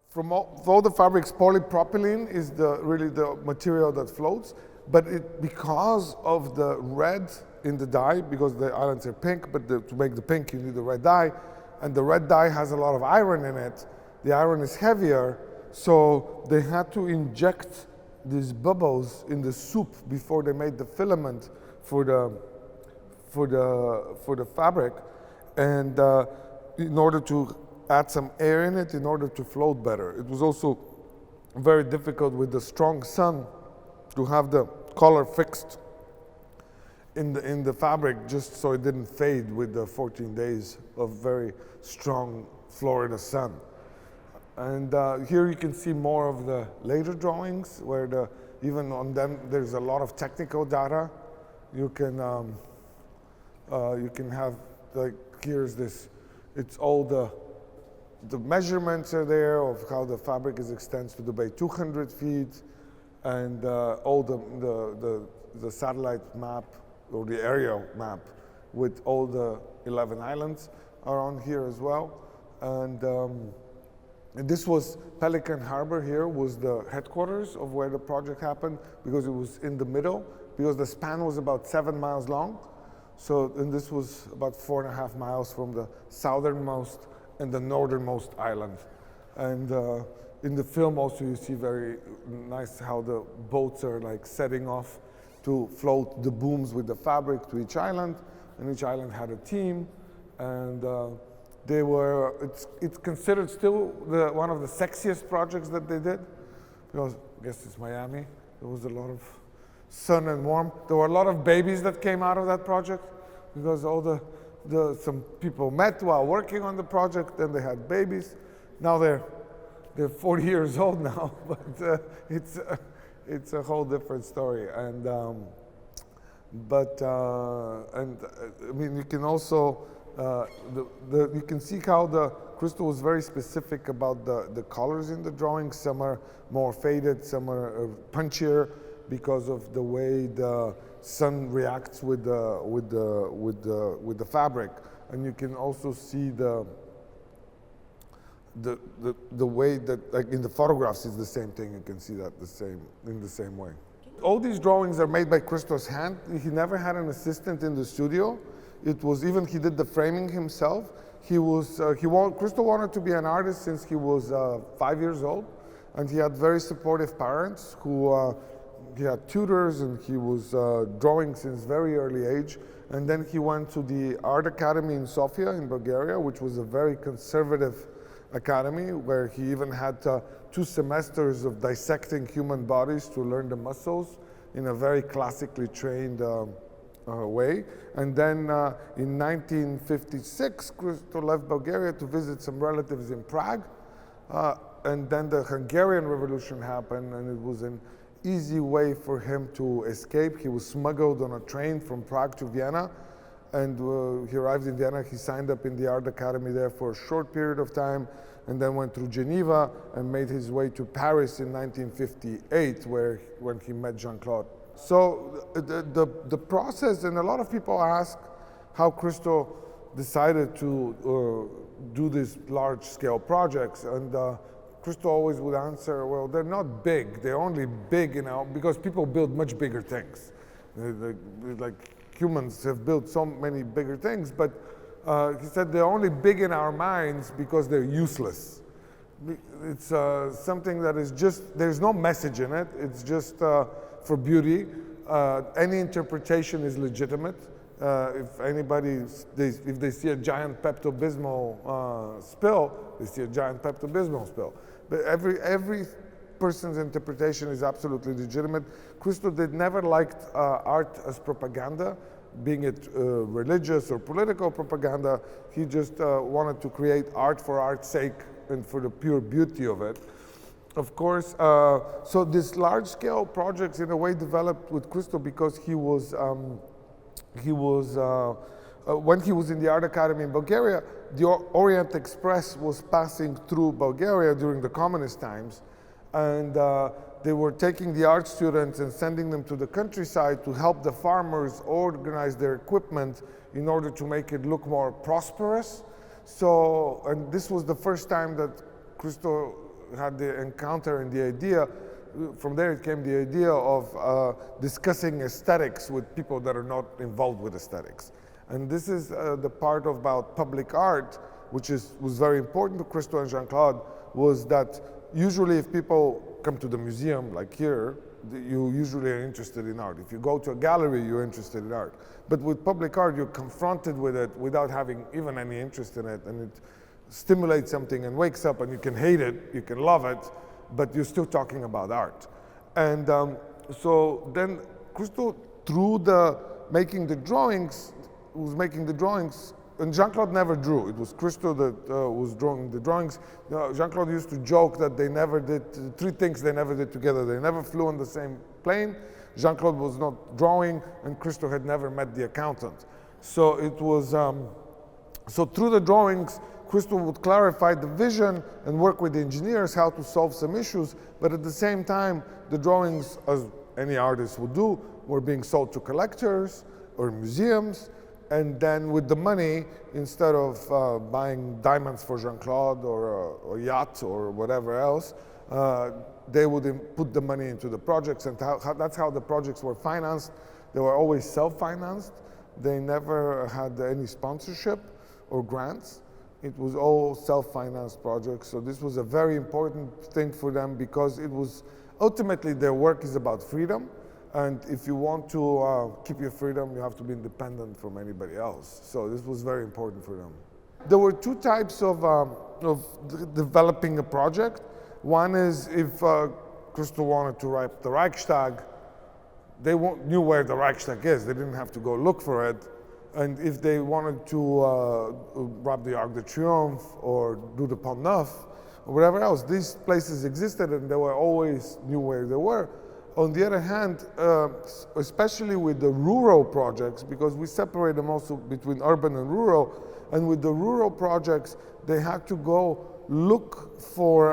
From all the fabrics, polypropylene is really the material that floats, but because of the red in the dye, because the islands are pink, but to make the pink you need the red dye, and the red dye has a lot of iron in it. The iron is heavier, so they had to inject these bubbles in the soup before they made the filament for the fabric, and in order to add some air in it in order to float better. It was also very difficult with the strong sun to have the color fixed in the fabric just so it didn't fade with the 14 days of very strong Florida sun. And here you can see more of the later drawings where even on them there's a lot of technical data. You can have, like, here's this, it's all the measurements are there of how the fabric is extends to the bay 200 feet, and all the satellite map or the aerial map with all the 11 islands are on here as well. And this was Pelican Harbor. Here was the headquarters of where the project happened, because it was in the middle, because the span was about 7 miles long. So, and this was about 4.5 miles from the southernmost and the northernmost island. And in the film also you see very nice how the boats are like setting off to float the booms with the fabric to each island, and each island had a team, and they were, it's considered still one of the sexiest projects that they did, because I guess it's Miami. There was a lot of sun and warm. There were a lot of babies that came out of that project, because all some people met while working on the project, and they had babies. Now they're 40 years old now, but it's a whole different story. And I mean, you can also you can see how Christo was very specific about the colors in the drawing. Some are more faded, some are punchier because of the way the sun reacts with the fabric. And you can also see the way that, like in the photographs, is the same thing. You can see that in the same way. All these drawings are made by Christo's hand. He never had an assistant in the studio. It was even, he did the framing himself. Christo wanted to be an artist since he was 5 years old, and he had very supportive parents who he had tutors, and he was drawing since very early age. And then he went to the Art Academy in Sofia in Bulgaria, which was a very conservative academy, where he even had 2 semesters of dissecting human bodies to learn the muscles in a very classically trained way. And then in 1956, Christo left Bulgaria to visit some relatives in Prague. And then the Hungarian Revolution happened, and it was an easy way for him to escape. He was smuggled on a train from Prague to Vienna, and he arrived in Vienna. He signed up in the Art Academy there for a short period of time, and then went through Geneva and made his way to Paris in 1958, when he met Jeanne-Claude. So the process, and a lot of people ask how Christo decided to do these large-scale projects, and Christo always would answer, well, they're not big. They're only big, because people build much bigger things. Like humans have built so many bigger things, but he said they're only big in our minds because they're useless. It's something that is just, there's no message in it. It's just for beauty. Any interpretation is legitimate. If anybody, if they see a giant Pepto-Bismol spill, they see a giant Pepto-Bismol spill. But every person's interpretation is absolutely legitimate. Christo never liked art as propaganda, being it religious or political propaganda. He just wanted to create art for art's sake and for the pure beauty of it. Of course, so these large-scale projects in a way developed with Christo because when he was in the Art Academy in Bulgaria, the Orient Express was passing through Bulgaria during the communist times, and they were taking the art students and sending them to the countryside to help the farmers organize their equipment in order to make it look more prosperous. So, and this was the first time that Christo had the encounter and the idea. From there it came the idea of discussing aesthetics with people that are not involved with aesthetics. And this is the part about public art, which was very important to Christo and Jeanne-Claude, was that usually if people come to the museum, like here, you usually are interested in art. If you go to a gallery, you're interested in art. But with public art, you're confronted with it without having even any interest in it, and it stimulates something and wakes up, and you can hate it, you can love it, but you're still talking about art. And so then Christo, through making the drawings, and Jeanne-Claude never drew. It was Christo that was drawing the drawings. Jeanne-Claude used to joke that they never did, three things they never did together. They never flew on the same plane, Jeanne-Claude was not drawing, and Christo had never met the accountant. So it was, so through the drawings, Christo would clarify the vision and work with the engineers how to solve some issues, but at the same time, the drawings, as any artist would do, were being sold to collectors or museums. And then with the money, instead of buying diamonds for Jeanne-Claude or a yacht or whatever else, they would put the money into the projects, and that's how the projects were financed. They were always self-financed. They never had any sponsorship or grants. It was all self-financed projects. So this was a very important thing for them, because it was ultimately their work is about freedom. And if you want to keep your freedom, you have to be independent from anybody else. So this was very important for them. There were two types of developing a project. One is if Christo wanted to write the Reichstag, they knew where the Reichstag is. They didn't have to go look for it. And if they wanted to rob the Arc de Triomphe or do the Pont Neuf or whatever else, these places existed and they were always knew where they were. On the other hand, especially with the rural projects, because we separate them also between urban and rural, and with the rural projects, they had to go look for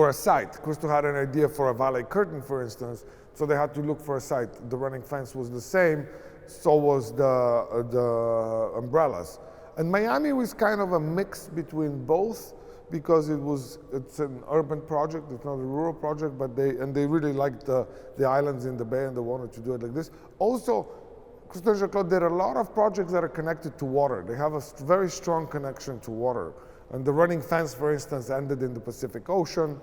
a site. Christo had an idea for a valet curtain, for instance, so they had to look for a site. The running fence was the same, so was the umbrellas. And Miami was kind of a mix between both, because it's an urban project, it's not a rural project, but they really liked the islands in the bay and they wanted to do it like this. Also, Christo and Jeanne-Claude did a lot of projects that are connected to water. They have a very strong connection to water. And the running fence, for instance, ended in the Pacific Ocean.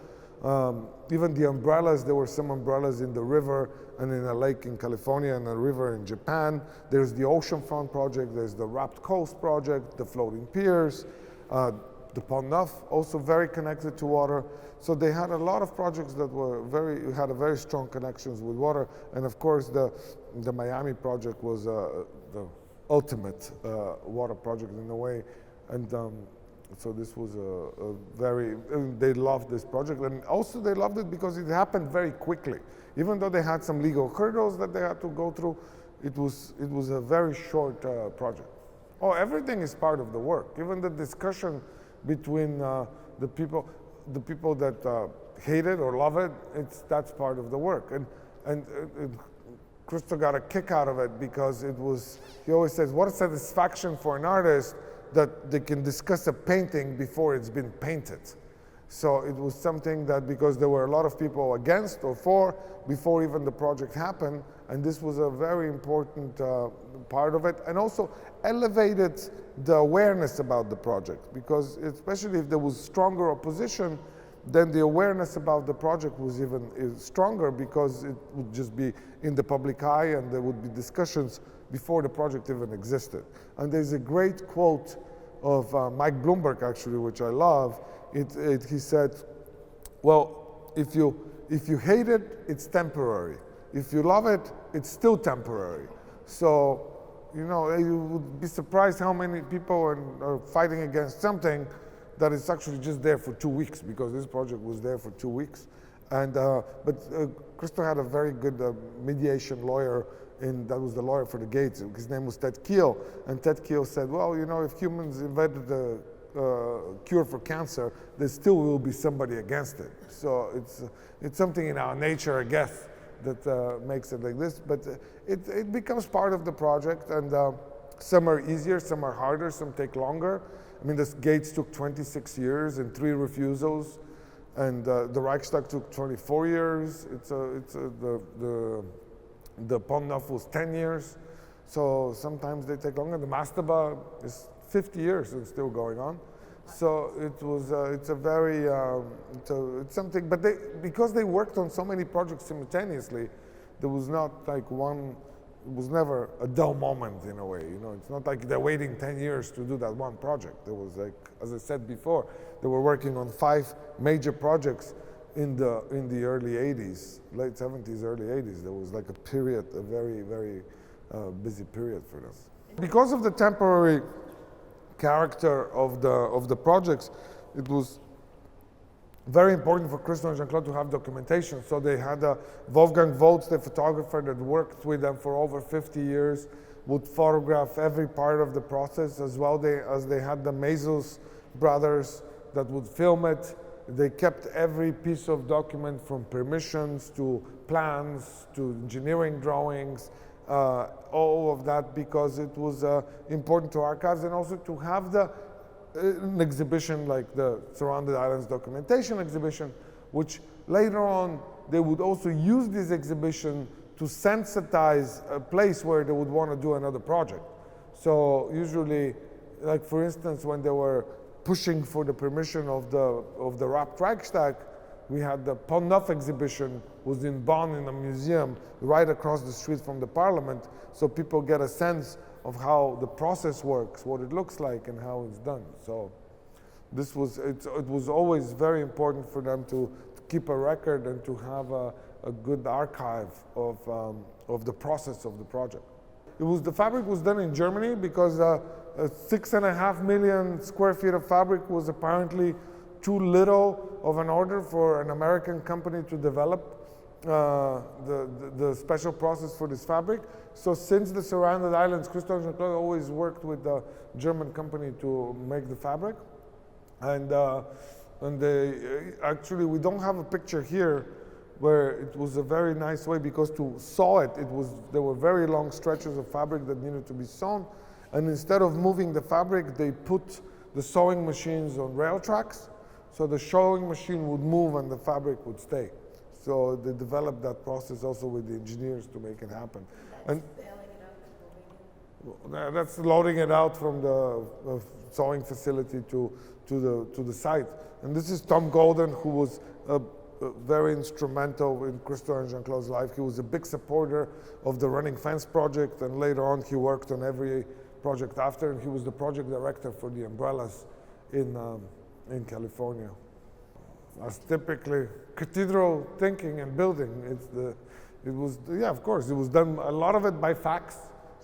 Even the umbrellas, there were some umbrellas in the river and in a lake in California and a river in Japan. There's the Oceanfront project, there's the Wrapped Coast project, the floating piers, the Pont Neuf, also very connected to water. So they had a lot of projects that had a very strong connections with water. And of course, the Miami project was the ultimate water project in a way. And so this was they loved this project. And also they loved it because it happened very quickly. Even though they had some legal hurdles that they had to go through, it was a very short project. Oh, everything is part of the work. Even the discussion between the people that hate it or love it, that's part of the work. And Christo got a kick out of it because he always says, what a satisfaction for an artist that they can discuss a painting before it's been painted. So it was something that, because there were a lot of people against or for before even the project happened, and this was a very important part of it, and also elevated the awareness about the project, because especially if there was stronger opposition, then the awareness about the project was even stronger, because it would just be in the public eye and there would be discussions before the project even existed. And there's a great quote of Mike Bloomberg, actually, which I love. He said, well, if you hate it, it's temporary. If you love it, it's still temporary. So, you would be surprised how many people are fighting against something that is actually just there for 2 weeks, because this project was there for 2 weeks. And but Christo had a very good mediation lawyer, and that was the lawyer for the Gates. His name was Ted Keel, and Ted Keel said, well, if humans invented the cure for cancer, there still will be somebody against it. So it's something in our nature, I guess, that makes it like this. But it becomes part of the project, and some are easier, some are harder, some take longer. I mean, the Gates took 26 years and 3 refusals. And the Reichstag took 24 years. The Pont Neuf was 10 years. So sometimes they take longer. The Mastaba is 50 years and still going on. So it's something, but because they worked on so many projects simultaneously, there was not like one, it was never a dull moment in a way, you know. It's not like they're waiting 10 years to do that one project. There was like, as I said before, they were working on 5 major projects in the early 80s, late 70s, early 80s. There was like a period, a very, very busy period for them. Because of the temporary character of the projects, it was very important for Christo and Jeanne-Claude to have documentation. So they had Wolfgang Volz, the photographer that worked with them for over 50 years, would photograph every part of the process, as well as they had the Mesos brothers that would film it. They kept every piece of document, from permissions to plans to engineering drawings, all of that, because it was important to archives, and also to have an exhibition like the Surrounded Islands documentation exhibition, which later on they would also use this exhibition to sensitize a place where they would want to do another project. So usually, like for instance, when they were pushing for the permission of the Wrapped Reichstag, we had the Pont Neuf exhibition, was in Bonn in a museum right across the street from the parliament, so people get a sense of how the process works, what it looks like, and how it's done. So this was, it was always very important for them to keep a record and to have a good archive of the process of the project. The fabric was done in Germany because 6.5 million square feet of fabric was apparently too little of an order for an American company to develop the special process for this fabric. So since the Surrounded Islands, Christo and Jeanne-Claude always worked with the German company to make the fabric. And actually, we don't have a picture here where it was a very nice way, because to sew it, there were very long stretches of fabric that needed to be sewn. And instead of moving the fabric, they put the sewing machines on rail tracks. So the sewing machine would move and the fabric would stay. So they developed that process also with the engineers to make it happen. And that's loading it out from the sewing facility to the site. And this is Tom Golden, who was very instrumental in Christo and Jeanne-Claude's life. He was a big supporter of the Running Fence project, and later on he worked on every project after, and he was the project director for the umbrellas in California. That's typically cathedral thinking and building. Of course, it was done, a lot of it by fax.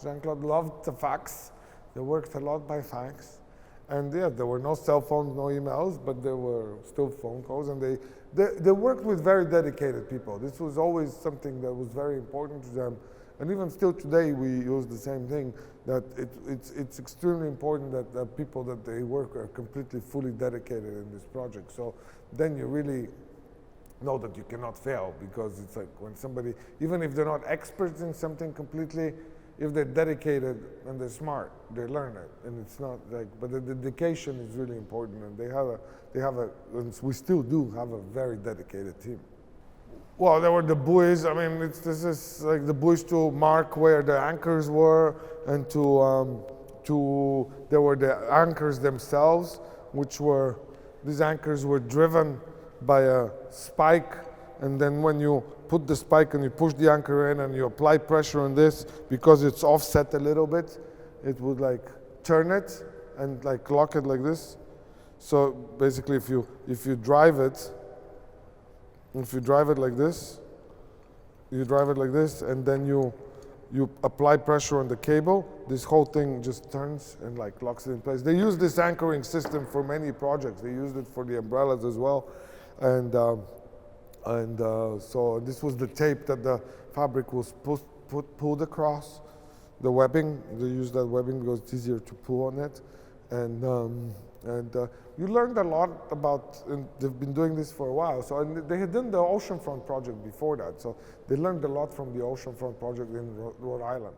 Jeanne-Claude loved the fax. They worked a lot by fax. And yeah, there were no cell phones, no emails, but there were still phone calls, and they worked with very dedicated people. This was always something that was very important to them. And even still today, we use the same thing, that it's extremely important that the people that they work are completely, fully dedicated in this project. So then you really know that you cannot fail, because it's like when somebody, even if they're not experts in something completely, if they're dedicated and they're smart, they learn it. And it's not like, but the dedication is really important, and and we still do have a very dedicated team. Well, there were the buoys. I mean, this is like the buoys to mark where the anchors were, and there were the anchors themselves, these anchors were driven by a spike, and then when you put the spike and you push the anchor in and you apply pressure on this, because it's offset a little bit, it would like turn it and like lock it like this. So basically, if you drive it like this, and then you apply pressure on the cable, this whole thing just turns and like locks it in place. They use this anchoring system for many projects. They used it for the umbrellas as well, so this was the tape that the fabric was pulled across. The webbing, they use that webbing because it's easier to pull on it. And you learned a lot about, and they've been doing this for a while. So they had done the oceanfront project before that. So they learned a lot from the oceanfront project in Rhode Island.